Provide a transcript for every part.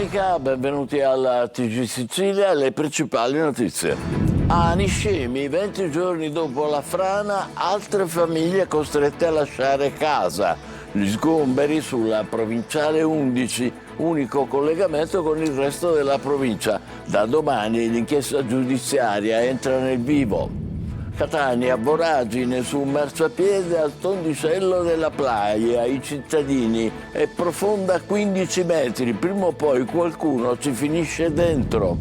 domenica, benvenuti alla TG Sicilia, le principali notizie. A Niscemi, 20 giorni dopo la frana, altre famiglie costrette a lasciare casa. Gli sgomberi sulla provinciale 11, unico collegamento con il resto della provincia. Da domani l'inchiesta giudiziaria entra nel vivo. Catania, voragine su un marciapiede al tondicello della Playa, i cittadini, è profonda 15 metri, prima o poi qualcuno ci finisce dentro.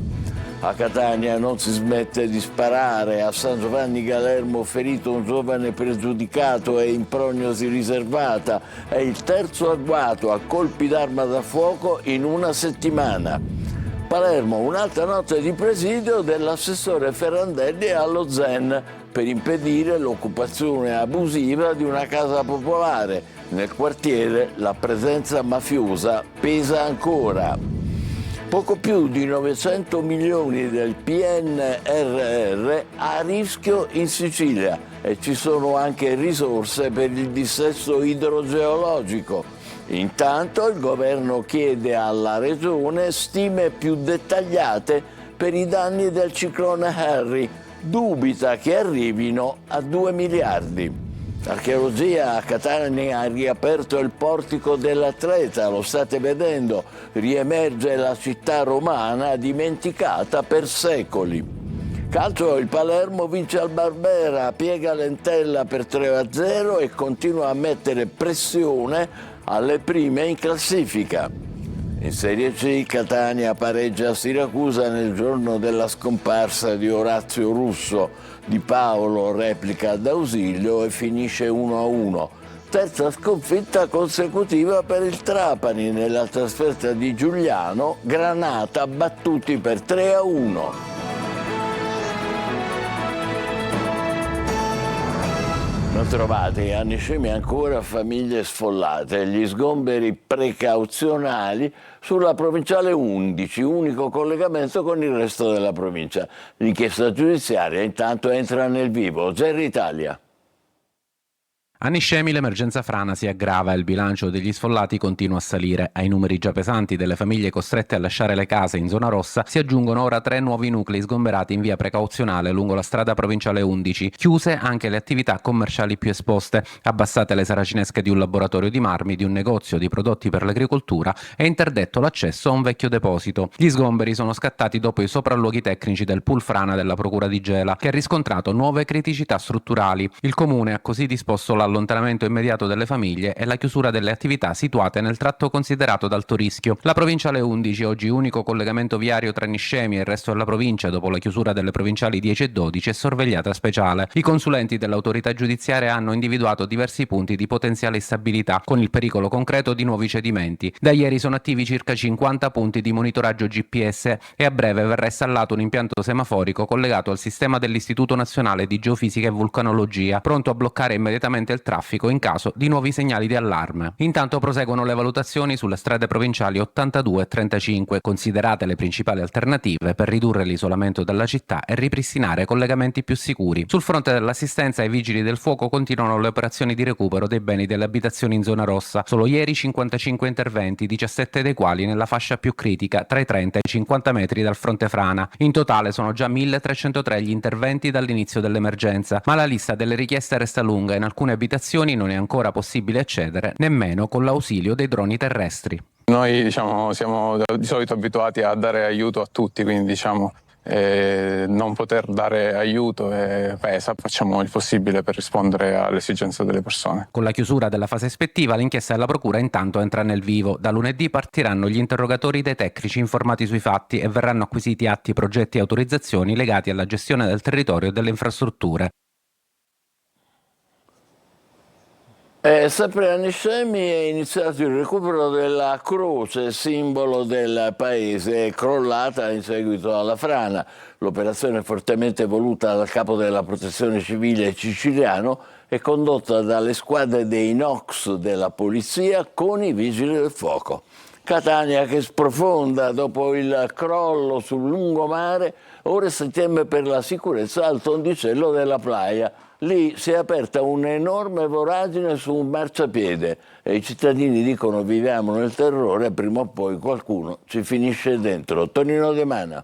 A Catania non si smette di sparare, a San Giovanni Galermo ferito un giovane pregiudicato e in prognosi riservata, è il terzo agguato a colpi d'arma da fuoco in una settimana. Palermo, un'altra notte di presidio dell'assessore Ferrandelli allo Zen per impedire l'occupazione abusiva di una casa popolare. Nel quartiere la presenza mafiosa pesa ancora. Poco più di 900 milioni del PNRR a rischio in Sicilia e ci sono anche risorse per il dissesto idrogeologico. Intanto il governo chiede alla regione stime più dettagliate per i danni del ciclone Harry. Dubita che arrivino a 2 miliardi. Archeologia a Catania ha riaperto il portico dell'Atleta, lo state vedendo, riemerge la città romana dimenticata per secoli. Calcio, il Palermo vince al Barbera, piega l'entella per 3-0 e continua a mettere pressione alle prime in classifica. In Serie C Catania pareggia a Siracusa nel giorno della scomparsa di Orazio Russo. Di Paolo replica d'ausilio e finisce 1-1. Terza sconfitta consecutiva per il Trapani nella trasferta di Giuliano, Granata battuti per 3-1. Non trovate a Niscemi ancora famiglie sfollate, gli sgomberi precauzionali sulla provinciale 11, unico collegamento con il resto della provincia. L'inchiesta giudiziaria intanto entra nel vivo. Gerry Italia. A Niscemi l'emergenza frana si aggrava e il bilancio degli sfollati continua a salire. Ai numeri già pesanti delle famiglie costrette a lasciare le case in zona rossa si aggiungono ora 3 nuovi nuclei sgomberati in via precauzionale lungo la strada provinciale 11. Chiuse anche le attività commerciali più esposte, abbassate le saracinesche di un laboratorio di marmi, di un negozio di prodotti per l'agricoltura e interdetto l'accesso a un vecchio deposito. Gli sgomberi sono scattati dopo i sopralluoghi tecnici del pool frana della procura di Gela, che ha riscontrato nuove criticità strutturali. Il comune ha così disposto l'allontanamento immediato delle famiglie e la chiusura delle attività situate nel tratto considerato ad alto rischio. La provinciale 11, oggi unico collegamento viario tra Niscemi e il resto della provincia dopo la chiusura delle provinciali 10 e 12, è sorvegliata speciale. I consulenti dell'autorità giudiziaria hanno individuato diversi punti di potenziale instabilità, con il pericolo concreto di nuovi cedimenti. Da ieri sono attivi circa 50 punti di monitoraggio GPS e a breve verrà installato un impianto semaforico collegato al sistema dell'Istituto Nazionale di Geofisica e Vulcanologia, pronto a bloccare immediatamente il traffico in caso di nuovi segnali di allarme. Intanto proseguono le valutazioni sulle strade provinciali 82 e 35, considerate le principali alternative per ridurre l'isolamento della città e ripristinare collegamenti più sicuri. Sul fronte dell'assistenza ai vigili del fuoco continuano le operazioni di recupero dei beni delle abitazioni in zona rossa. Solo ieri 55 interventi, 17 dei quali nella fascia più critica, tra i 30 e i 50 metri dal fronte frana. In totale sono già 1303 gli interventi dall'inizio dell'emergenza, ma la lista delle richieste resta lunga. In alcune abitazioni non è ancora possibile accedere nemmeno con l'ausilio dei droni terrestri. Noi siamo di solito abituati a dare aiuto a tutti, quindi non poter dare aiuto pesa, facciamo il possibile per rispondere alle esigenze delle persone. Con la chiusura della fase ispettiva l'inchiesta della procura intanto entra nel vivo. Da lunedì partiranno gli interrogatori dei tecnici informati sui fatti e verranno acquisiti atti, progetti e autorizzazioni legati alla gestione del territorio e delle infrastrutture. Sempre a Niscemi è iniziato il recupero della croce, simbolo del paese, crollata in seguito alla frana. L'operazione fortemente voluta dal capo della protezione civile siciliano è condotta dalle squadre dei NOX della polizia con i vigili del fuoco. Catania che sprofonda dopo il crollo sul lungomare, ora si teme per la sicurezza al tondicello della Playa. Lì si è aperta un'enorme voragine su un marciapiede e i cittadini dicono viviamo nel terrore, prima o poi qualcuno ci finisce dentro. Tonino De Mana.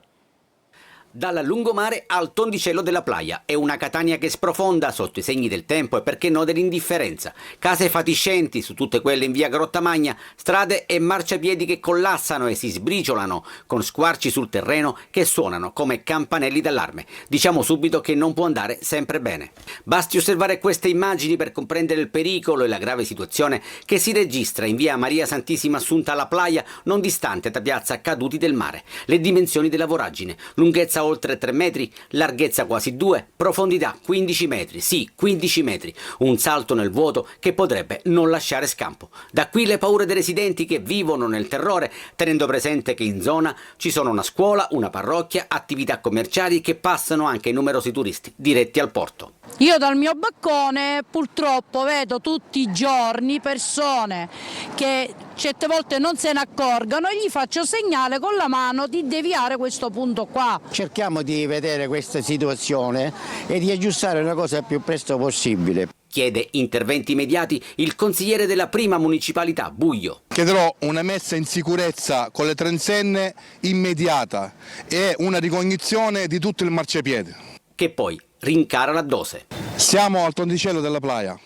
Dal lungomare al tondicello della Playa è una Catania che sprofonda sotto i segni del tempo e perché no dell'indifferenza. Case fatiscenti su tutte quelle in via Grottamagna, strade e marciapiedi che collassano e si sbriciolano con squarci sul terreno che suonano come campanelli d'allarme. Diciamo subito che non può andare sempre bene. Basti osservare queste immagini per comprendere il pericolo e la grave situazione che si registra in via Maria Santissima Assunta alla Playa, non distante da piazza Caduti del Mare. Le dimensioni della voragine: lunghezza oltre 3 metri, larghezza quasi 2, profondità 15 metri, sì, 15 metri, un salto nel vuoto che potrebbe non lasciare scampo. Da qui le paure dei residenti che vivono nel terrore, tenendo presente che in zona ci sono una scuola, una parrocchia, attività commerciali che passano anche numerosi turisti diretti al porto. Io dal mio balcone purtroppo vedo tutti i giorni persone che certe volte non se ne accorgono e gli faccio segnale con la mano di deviare questo punto qua. Cerchiamo di vedere questa situazione e di aggiustare una cosa il più presto possibile. Chiede interventi immediati il consigliere della prima municipalità, Buio. Chiederò una messa in sicurezza con le transenne immediata e una ricognizione di tutto il marciapiede. Che poi rincara la dose. Siamo al tondicello della Playa,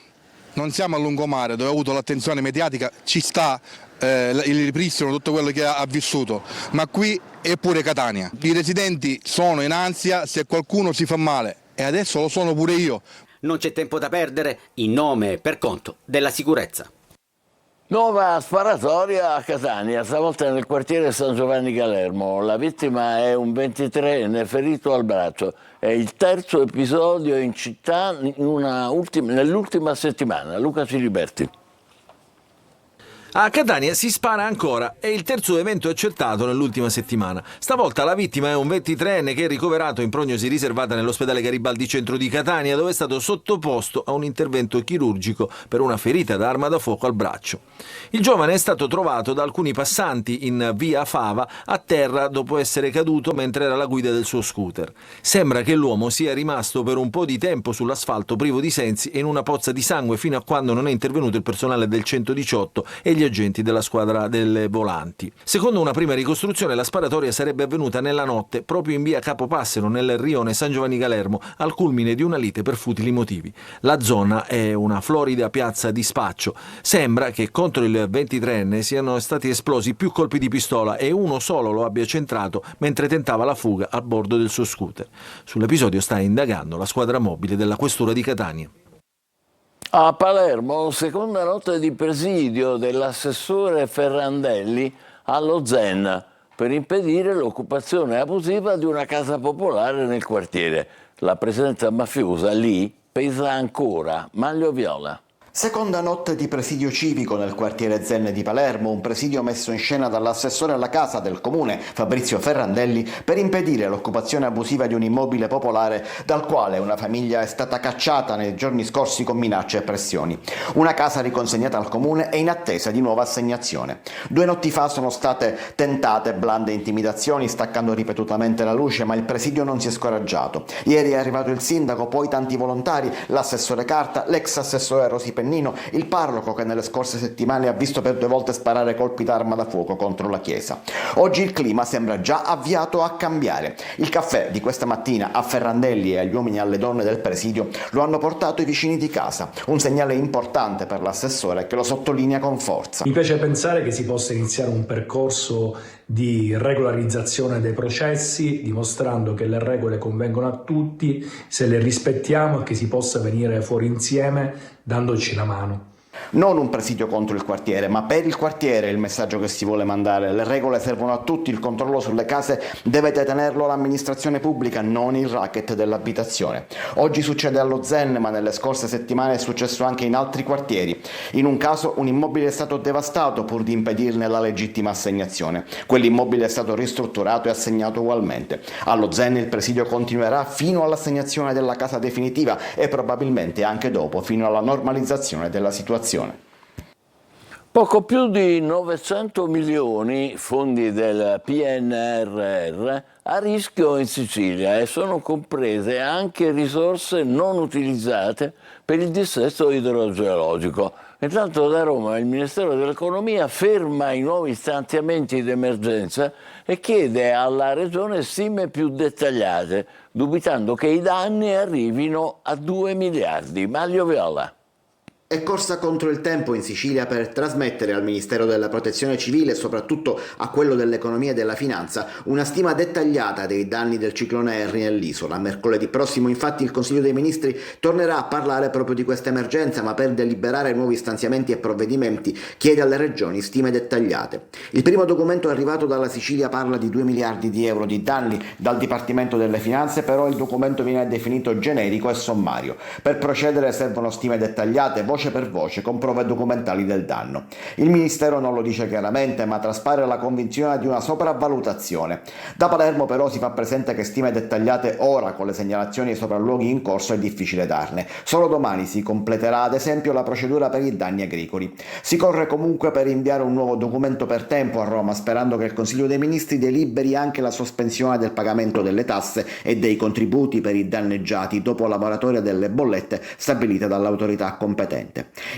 non siamo a lungomare dove ha avuto l'attenzione mediatica, ci sta il ripristino, tutto quello che ha vissuto, ma qui è pure Catania. I residenti sono in ansia se qualcuno si fa male e adesso lo sono pure io. Non c'è tempo da perdere, in nome e per conto della sicurezza. Nuova sparatoria a Catania, stavolta nel quartiere San Giovanni Galermo. La vittima è un 23enne ferito al braccio. È il terzo episodio in città nell'ultima settimana. Luca Ciliberti. A Catania si spara ancora, è il terzo evento accertato nell'ultima settimana. Stavolta la vittima è un 23enne che è ricoverato in prognosi riservata nell'ospedale Garibaldi Centro di Catania, dove è stato sottoposto a un intervento chirurgico per una ferita da arma da fuoco al braccio. Il giovane è stato trovato da alcuni passanti in via Fava a terra dopo essere caduto mentre era alla guida del suo scooter. Sembra che l'uomo sia rimasto per un po' di tempo sull'asfalto privo di sensi e in una pozza di sangue fino a quando non è intervenuto il personale del 118 e gli agenti della squadra delle volanti. Secondo una prima ricostruzione, la sparatoria sarebbe avvenuta nella notte proprio in via Capopassero, nel rione San Giovanni Galermo, al culmine di una lite per futili motivi. La zona è una florida piazza di spaccio. Sembra che contro il 23enne siano stati esplosi più colpi di pistola e uno solo lo abbia centrato mentre tentava la fuga a bordo del suo scooter. Sull'episodio sta indagando la squadra mobile della questura di Catania. A Palermo, seconda notte di presidio dell'assessore Ferrandelli allo Zen per impedire l'occupazione abusiva di una casa popolare nel quartiere. La presenza mafiosa lì pesa ancora. Maglio Viola. Seconda notte di presidio civico nel quartiere Zen di Palermo, un presidio messo in scena dall'assessore alla casa del comune Fabrizio Ferrandelli per impedire l'occupazione abusiva di un immobile popolare dal quale una famiglia è stata cacciata nei giorni scorsi con minacce e pressioni. Una casa riconsegnata al comune è in attesa di nuova assegnazione. 2 notti fa sono state tentate blande intimidazioni staccando ripetutamente la luce, ma il presidio non si è scoraggiato. Ieri è arrivato il sindaco, poi tanti volontari, l'assessore Carta, l'ex assessore Rosi Pennino, il parroco che nelle scorse settimane ha visto per 2 volte sparare colpi d'arma da fuoco contro la chiesa. Oggi il clima sembra già avviato a cambiare. Il caffè di questa mattina a Ferrandelli e agli uomini e alle donne del presidio lo hanno portato i vicini di casa, un segnale importante per l'assessore che lo sottolinea con forza. Mi piace pensare che si possa iniziare un percorso di regolarizzazione dei processi, dimostrando che le regole convengono a tutti se le rispettiamo e che si possa venire fuori insieme dandoci la mano. Non un presidio contro il quartiere, ma per il quartiere è il messaggio che si vuole mandare. Le regole servono a tutti, il controllo sulle case deve tenerlo l'amministrazione pubblica, non il racket dell'abitazione. Oggi succede allo Zen, ma nelle scorse settimane è successo anche in altri quartieri. In un caso un immobile è stato devastato pur di impedirne la legittima assegnazione. Quell'immobile è stato ristrutturato e assegnato ugualmente. Allo Zen il presidio continuerà fino all'assegnazione della casa definitiva e probabilmente anche dopo, fino alla normalizzazione della situazione. Poco più di 900 milioni, fondi del PNRR, a rischio in Sicilia e sono comprese anche risorse non utilizzate per il dissesto idrogeologico. Intanto da Roma il Ministero dell'Economia ferma i nuovi stanziamenti d'emergenza e chiede alla Regione stime più dettagliate, dubitando che i danni arrivino a 2 miliardi. Maglio Viola. È corsa contro il tempo in Sicilia per trasmettere al Ministero della Protezione Civile e soprattutto a quello dell'Economia e della Finanza una stima dettagliata dei danni del ciclone Henry nell'isola. Mercoledì prossimo infatti il Consiglio dei Ministri tornerà a parlare proprio di questa emergenza, ma per deliberare nuovi stanziamenti e provvedimenti chiede alle regioni stime dettagliate. Il primo documento arrivato dalla Sicilia parla di 2 miliardi di euro di danni dal Dipartimento delle Finanze, però il documento viene definito generico e sommario. Per procedere servono stime dettagliate, voce per voce, con prove documentali del danno. Il Ministero non lo dice chiaramente, ma traspare la convinzione di una sopravvalutazione. Da Palermo però si fa presente che stime dettagliate ora, con le segnalazioni e i sopralluoghi in corso, è difficile darne. Solo domani si completerà ad esempio la procedura per i danni agricoli. Si corre comunque per inviare un nuovo documento per tempo a Roma, sperando che il Consiglio dei Ministri deliberi anche la sospensione del pagamento delle tasse e dei contributi per i danneggiati dopo la moratoria delle bollette stabilita dall'autorità competente.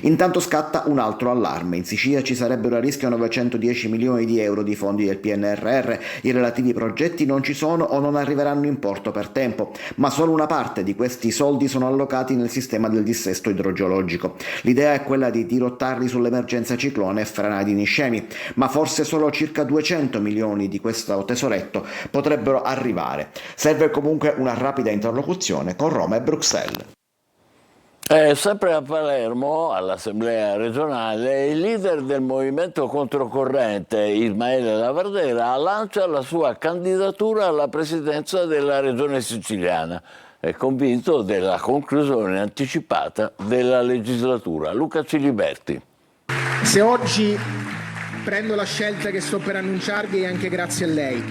Intanto scatta un altro allarme. In Sicilia ci sarebbero a rischio 910 milioni di euro di fondi del PNRR. I relativi progetti non ci sono o non arriveranno in porto per tempo, ma solo una parte di questi soldi sono allocati nel sistema del dissesto idrogeologico. L'idea è quella di dirottarli sull'emergenza ciclone e frana di Niscemi, ma forse solo circa 200 milioni di questo tesoretto potrebbero arrivare. Serve comunque una rapida interlocuzione con Roma e Bruxelles. Sempre a Palermo, all'Assemblea regionale, il leader del movimento controcorrente, Ismaele Lavardera, lancia la sua candidatura alla presidenza della regione siciliana. È convinto della conclusione anticipata della legislatura. Luca Ciliberti. Se oggi prendo la scelta che sto per annunciarvi è anche grazie a lei.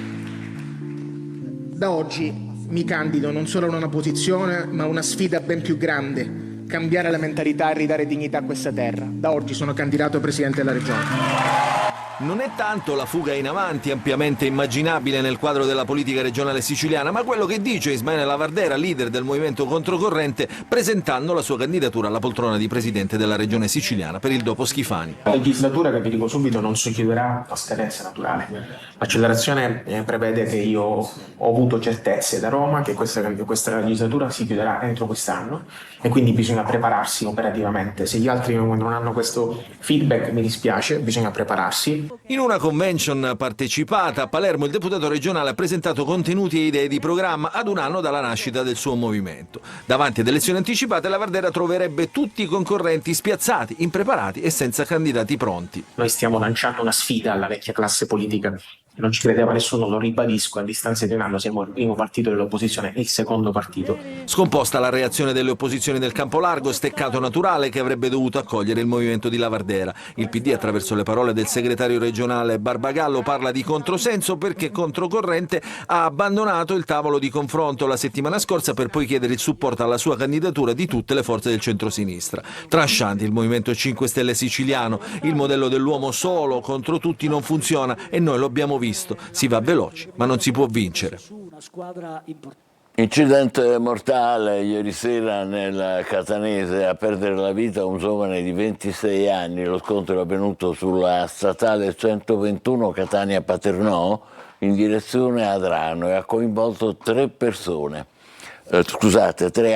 Da oggi mi candido non solo a una posizione, ma a una sfida ben più grande. Cambiare la mentalità e ridare dignità a questa terra. Da oggi sono candidato Presidente della Regione. Non è tanto la fuga in avanti ampiamente immaginabile nel quadro della politica regionale siciliana, ma quello che dice Ismaele Lavardera, leader del movimento controcorrente, presentando la sua candidatura alla poltrona di Presidente della regione siciliana per il dopo Schifani. La legislatura, che vi dico subito, non si chiuderà a scadenza naturale. L'accelerazione prevede che io ho avuto certezze da Roma che questa legislatura si chiuderà entro quest'anno e quindi bisogna prepararsi operativamente. Se gli altri non hanno questo feedback mi dispiace, bisogna prepararsi. In una convention partecipata a Palermo il deputato regionale ha presentato contenuti e idee di programma ad un anno dalla nascita del suo movimento. Davanti ad elezioni anticipate Lavardera troverebbe tutti i concorrenti spiazzati, impreparati e senza candidati pronti. Noi stiamo lanciando una sfida alla vecchia classe politica. Non ci credeva nessuno, lo ribadisco, a distanza di un anno siamo il primo partito dell'opposizione e il secondo partito. Scomposta la reazione delle opposizioni del campo largo, steccato naturale che avrebbe dovuto accogliere il movimento di Lavardera. Il PD, attraverso le parole del segretario regionale Barbagallo, parla di controsenso perché Controcorrente ha abbandonato il tavolo di confronto la settimana scorsa per poi chiedere il supporto alla sua candidatura di tutte le forze del centrosinistra. Tranciante il Movimento 5 Stelle siciliano, il modello dell'uomo solo contro tutti non funziona e noi lo abbiamo visto. Si va veloci, ma non si può vincere. Incidente mortale ieri sera nel Catanese, a perdere la vita un giovane di 26 anni. Lo scontro è avvenuto sulla statale 121 Catania-Paternò in direzione Adrano e ha coinvolto 3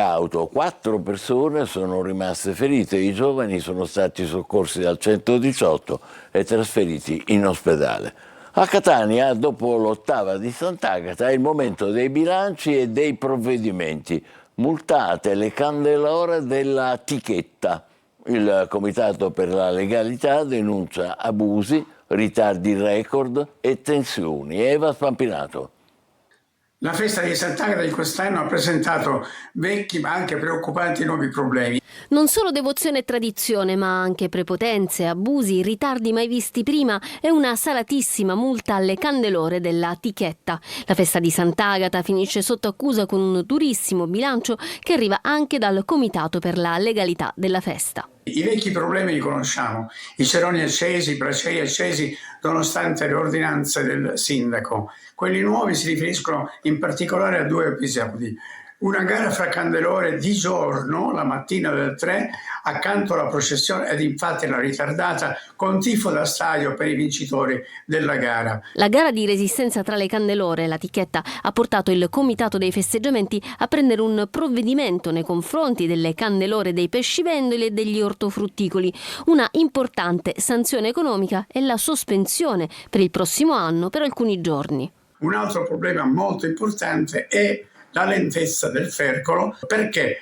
auto. 4 persone sono rimaste ferite. I giovani sono stati soccorsi dal 118 e trasferiti in ospedale. A Catania, dopo l'ottava di Sant'Agata, è il momento dei bilanci e dei provvedimenti. Multate le candelore della Tichetta. Il Comitato per la Legalità denuncia abusi, ritardi record e tensioni. Eva Spampinato. La festa di Sant'Agata di quest'anno ha presentato vecchi ma anche preoccupanti nuovi problemi. Non solo devozione e tradizione, ma anche prepotenze, abusi, ritardi mai visti prima e una salatissima multa alle candelore della Tichetta. La festa di Sant'Agata finisce sotto accusa con un durissimo bilancio che arriva anche dal Comitato per la Legalità della festa. I vecchi problemi li conosciamo, i ceroni accesi, i braccieri accesi nonostante le ordinanze del sindaco. Quelli nuovi si riferiscono in particolare a 2 episodi. Una gara fra candelore di giorno, la mattina del 3, accanto alla processione, ed infatti la ritardata, con tifo da stadio per i vincitori della gara. La gara di resistenza tra le candelore e la Tichetta ha portato il comitato dei festeggiamenti a prendere un provvedimento nei confronti delle candelore dei pescivendoli e degli ortofrutticoli. Una importante sanzione economica e la sospensione per il prossimo anno per alcuni giorni. Un altro problema molto importante è la lentezza del fercolo. Perché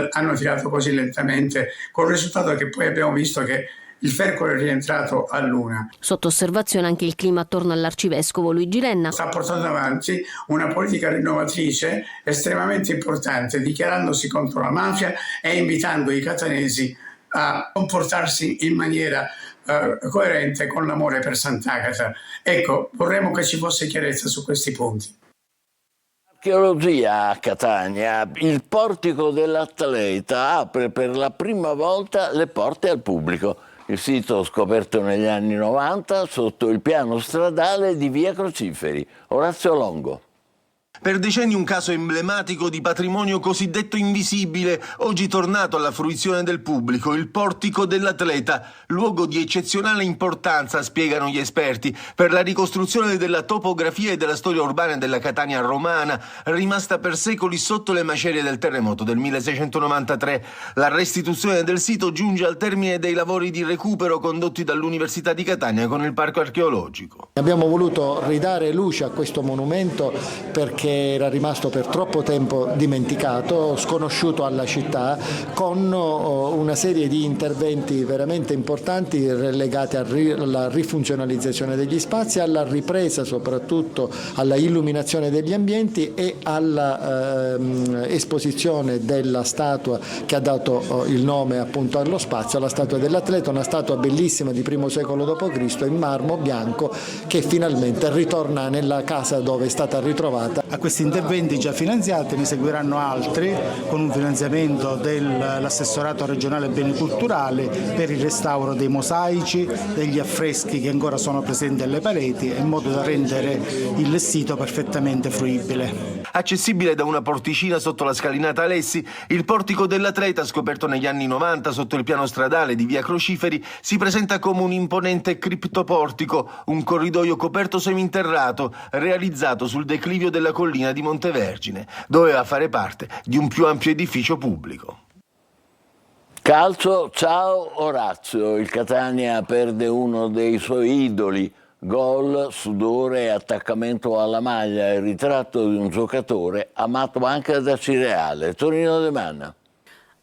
hanno tirato così lentamente, con il risultato che poi abbiamo visto che il fercolo è rientrato a luna. Sotto osservazione anche il clima attorno all'arcivescovo Luigi Renna. Sta portando avanti una politica rinnovatrice estremamente importante, dichiarandosi contro la mafia e invitando i catanesi a comportarsi in maniera coerente con l'amore per Sant'Agata. Ecco, vorremmo che ci fosse chiarezza su questi punti. Archeologia a Catania. Il portico dell'Atleta apre per la prima volta le porte al pubblico. Il sito, scoperto negli anni 90 sotto il piano stradale di via Crociferi. Orazio Longo. Per decenni un caso emblematico di patrimonio cosiddetto invisibile, oggi tornato alla fruizione del pubblico, il portico dell'Atleta, luogo di eccezionale importanza, spiegano gli esperti, per la ricostruzione della topografia e della storia urbana della Catania romana, rimasta per secoli sotto le macerie del terremoto del 1693. La restituzione del sito giunge al termine dei lavori di recupero condotti dall'Università di Catania con il parco archeologico. Abbiamo voluto ridare luce a questo monumento perché era rimasto per troppo tempo dimenticato, sconosciuto alla città, con una serie di interventi veramente importanti legati alla rifunzionalizzazione degli spazi, alla ripresa soprattutto, alla illuminazione degli ambienti e alla esposizione della statua che ha dato il nome appunto allo spazio, la statua dell'Atleta, una statua bellissima di I secolo d.C. in marmo bianco che finalmente ritorna nella casa dove è stata ritrovata. A questi interventi già finanziati ne seguiranno altri con un finanziamento dell'assessorato regionale beni culturali per il restauro dei mosaici, degli affreschi che ancora sono presenti alle pareti, in modo da rendere il sito perfettamente fruibile. Accessibile da una porticina sotto la scalinata Alessi, il portico dell'Atleta, scoperto negli anni 90 sotto il piano stradale di via Crociferi, si presenta come un imponente criptoportico, un corridoio coperto seminterrato, realizzato sul declivio della collina di Montevergine. Doveva fare parte di un più ampio edificio pubblico. Calcio, ciao Orazio. Il Catania perde uno dei suoi idoli. Gol, sudore e attaccamento alla maglia, il ritratto di un giocatore amato anche da Cireale. Tonino De Manna.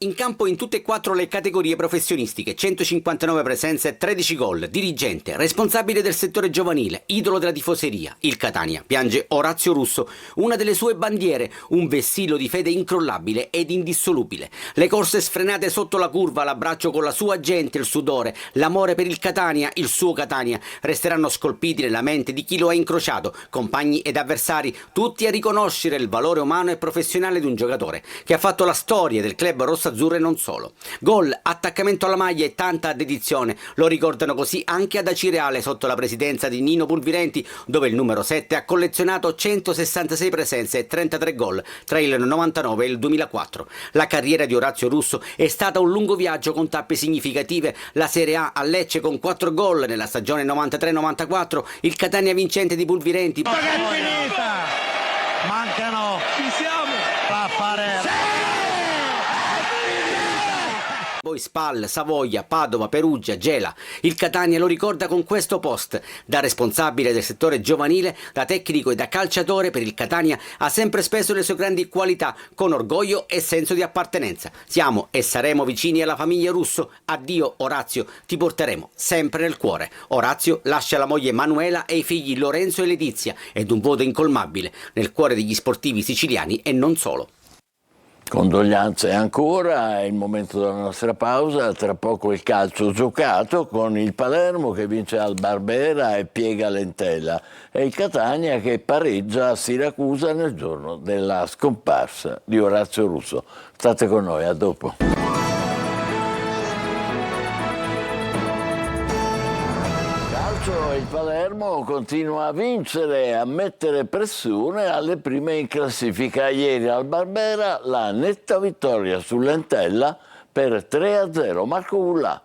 In campo in tutte e 4 le categorie professionistiche, 159 presenze, 13 gol, dirigente, responsabile del settore giovanile, idolo della tifoseria. Il Catania piange Orazio Russo, una delle sue bandiere, un vessillo di fede incrollabile ed indissolubile. Le corse sfrenate sotto la curva, l'abbraccio con la sua gente, il sudore, l'amore per il Catania, il suo Catania, resteranno scolpiti nella mente di chi lo ha incrociato, compagni ed avversari, tutti a riconoscere il valore umano e professionale di un giocatore che ha fatto la storia del club rosso azzurro e non solo. Gol, attaccamento alla maglia e tanta dedizione. Lo ricordano così anche ad Acireale sotto la presidenza di Nino Pulvirenti, dove il numero 7 ha collezionato 166 presenze e 33 gol tra il 99 e il 2004. La carriera di Orazio Russo è stata un lungo viaggio con tappe significative. La Serie A a Lecce con 4 gol nella stagione 93-94, il Catania vincente di Pulvirenti. Mancano, ci siamo, va a fare Poi Spal, Savoia, Padova, Perugia, Gela. Il Catania lo ricorda con questo post. Da responsabile del settore giovanile, da tecnico e da calciatore, per il Catania ha sempre speso le sue grandi qualità con orgoglio e senso di appartenenza. Siamo e saremo vicini alla famiglia Russo. Addio Orazio, ti porteremo sempre nel cuore. Orazio lascia la moglie Manuela e i figli Lorenzo e Letizia ed un voto incolmabile nel cuore degli sportivi siciliani e non solo. Condoglianze ancora, è il momento della nostra pausa, tra poco il calcio giocato con il Palermo che vince al Barbera e piega l'Entella e il Catania che pareggia a Siracusa nel giorno della scomparsa di Orazio Russo. State con noi, a dopo. Palermo continua a vincere e a mettere pressione alle prime in classifica. Ieri al Barbera la netta vittoria sull'Entella per 3-0. Marco Gullà.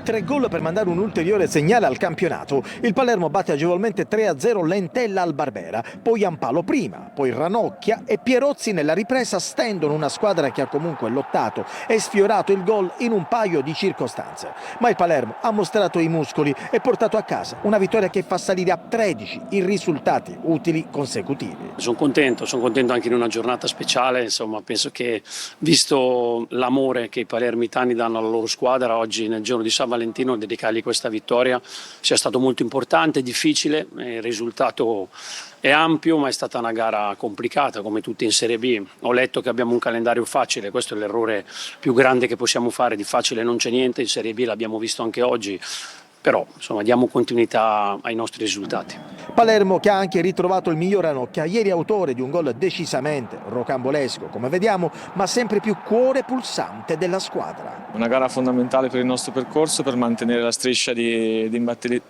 3 gol per mandare un ulteriore segnale al campionato. Il Palermo batte agevolmente 3-0 l'Entella al Barbera, poi Ampalo prima, poi Ranocchia e Pierozzi nella ripresa stendono una squadra che ha comunque lottato e sfiorato il gol in un paio di circostanze. Ma il Palermo ha mostrato i muscoli e portato a casa una vittoria che fa salire a 13 i risultati utili consecutivi. Sono contento anche in una giornata speciale, insomma penso che visto l'amore che i palermitani danno alla loro squadra, oggi nel giorno di San Valentino dedicargli questa vittoria sia stato molto importante, difficile, il risultato è ampio ma è stata una gara complicata come tutte in Serie B. Ho letto che abbiamo un calendario facile, questo è l'errore più grande che possiamo fare, di facile non c'è niente, in Serie B l'abbiamo visto anche oggi. Però insomma diamo continuità ai nostri risultati. Palermo che ha anche ritrovato il miglior Ranocchia, ieri autore di un gol decisamente rocambolesco come vediamo, ma sempre più cuore pulsante della squadra. Una gara fondamentale per il nostro percorso, per mantenere la striscia di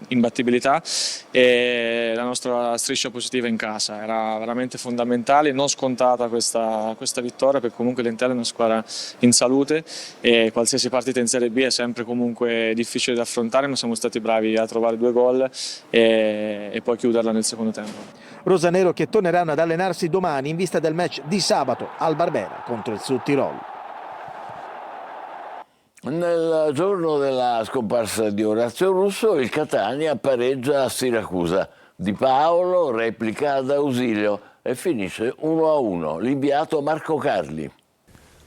imbattibilità e la nostra striscia positiva in casa. Era veramente fondamentale, non scontata questa vittoria, perché comunque l'Entella è una squadra in salute e qualsiasi partita in Serie B è sempre comunque difficile da affrontare, ma siamo stati bravi a trovare 2 gol e poi chiuderla nel secondo tempo. Rosanero che torneranno ad allenarsi domani in vista del match di sabato al Barbera contro il Sud Tirol. Nel giorno della scomparsa di Orazio Russo il Catania pareggia a Siracusa. Di Paolo replica ad Ausilio e finisce 1-1. L'inviato Marco Carli.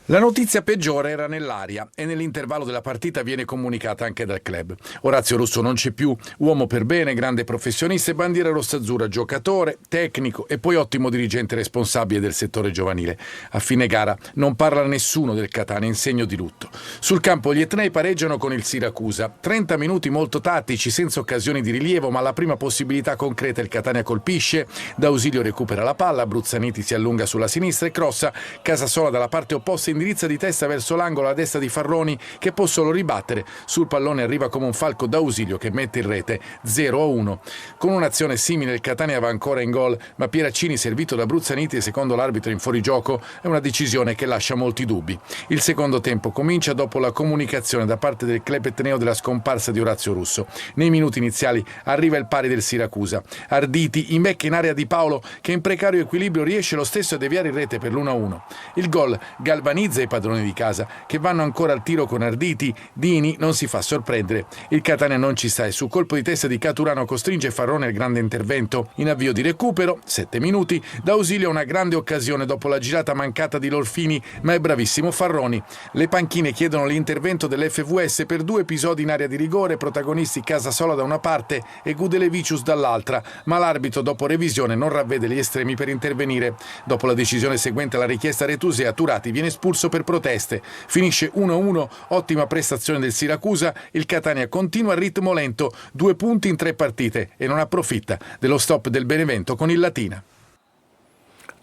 La notizia peggiore era nell'aria e nell'intervallo della partita viene comunicata anche dal club. Orazio Russo non c'è più, uomo per bene, grande professionista e bandiera rossazzurra, giocatore, tecnico e poi ottimo dirigente responsabile del settore giovanile. A fine gara non parla nessuno del Catania in segno di lutto. Sul campo gli etnei pareggiano con il Siracusa. 30 minuti molto tattici, senza occasioni di rilievo, ma alla prima possibilità concreta il Catania colpisce, D'Ausilio recupera la palla, Bruzzaniti si allunga sulla sinistra e crossa, Casasola dalla parte opposta indirizza di testa verso l'angolo a destra di Farroni che può solo ribattere. Sul pallone arriva come un falco D'Ausilio che mette in rete 0-1. Con un'azione simile il Catania va ancora in gol, ma Pieraccini servito da Bruzzaniti secondo l'arbitro in fuorigioco è una decisione che lascia molti dubbi. Il secondo tempo comincia dopo la comunicazione da parte del club etneo della scomparsa di Orazio Russo. Nei minuti iniziali arriva il pari del Siracusa. Arditi imbecca in area di Paolo che in precario equilibrio riesce lo stesso a deviare in rete per l'1-1. Il gol galvanizza i padroni di casa che vanno ancora al tiro con Arditi. Dini non si fa sorprendere. Il Catania non ci sta e su colpo di testa di Caturano costringe Farrone al grande intervento. In avvio di recupero, 7 minuti, D'Ausilio ha una grande occasione dopo la girata mancata di Lorfini, ma è bravissimo Farroni. Le panchine chiedono l'intervento dell'FVS per 2 episodi in area di rigore, protagonisti Casasola da una parte e Gudelevicius dall'altra, ma l'arbitro dopo revisione non ravvede gli estremi per intervenire. Dopo la decisione seguente alla richiesta retusea, Turati viene espulso per proteste. Finisce 1-1, ottima prestazione del Siracusa, il Catania continua a ritmo lento, 2 punti in 3 partite e non approfitta dello stop del Benevento con il Latina.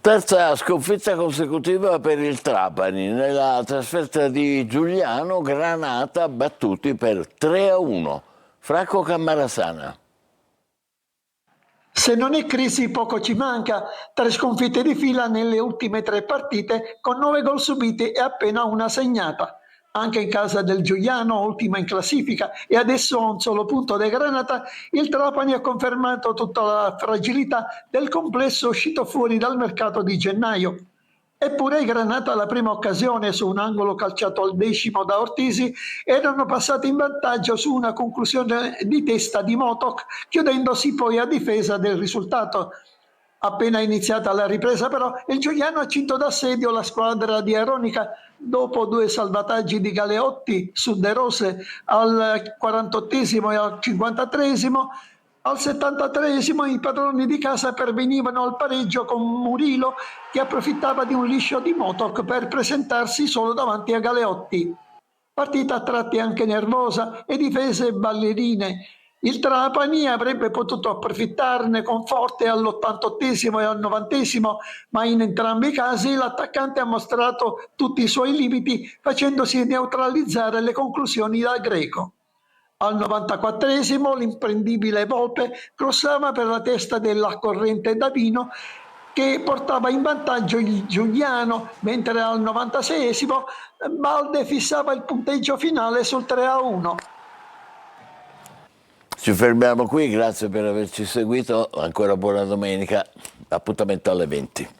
Terza sconfitta consecutiva per il Trapani. Nella trasferta di Giuliano, Granata battuti per 3-1. Franco Cammarasana. Se non è crisi poco ci manca, 3 sconfitte di fila nelle ultime 3 partite con 9 gol subiti e appena una segnata. Anche in casa del Giuliano, ultima in classifica e adesso a un solo punto da Granata, il Trapani ha confermato tutta la fragilità del complesso uscito fuori dal mercato di gennaio. Eppure Granata alla prima occasione su un angolo calciato al 10° da Ortisi erano passati in vantaggio su una conclusione di testa di Motok, chiudendosi poi a difesa del risultato. Appena iniziata la ripresa però il Giuliano ha cinto d'assedio la squadra di Aronica dopo 2 salvataggi di Galeotti su De Rose al 48° e al 53°. Al 73° i padroni di casa pervenivano al pareggio con Murilo che approfittava di un liscio di Motok per presentarsi solo davanti a Galeotti. Partita a tratti anche nervosa e difese ballerine. Il Trapani avrebbe potuto approfittarne con forte all'88° e al 90°, ma in entrambi i casi l'attaccante ha mostrato tutti i suoi limiti facendosi neutralizzare le conclusioni dal greco. Al 94esimo l'imprendibile Volpe crossava per la testa della corrente Davino che portava in vantaggio il Giuliano, mentre al 96esimo Balde fissava il punteggio finale sul 3-1. Ci fermiamo qui, grazie per averci seguito, ancora buona domenica, appuntamento alle 20.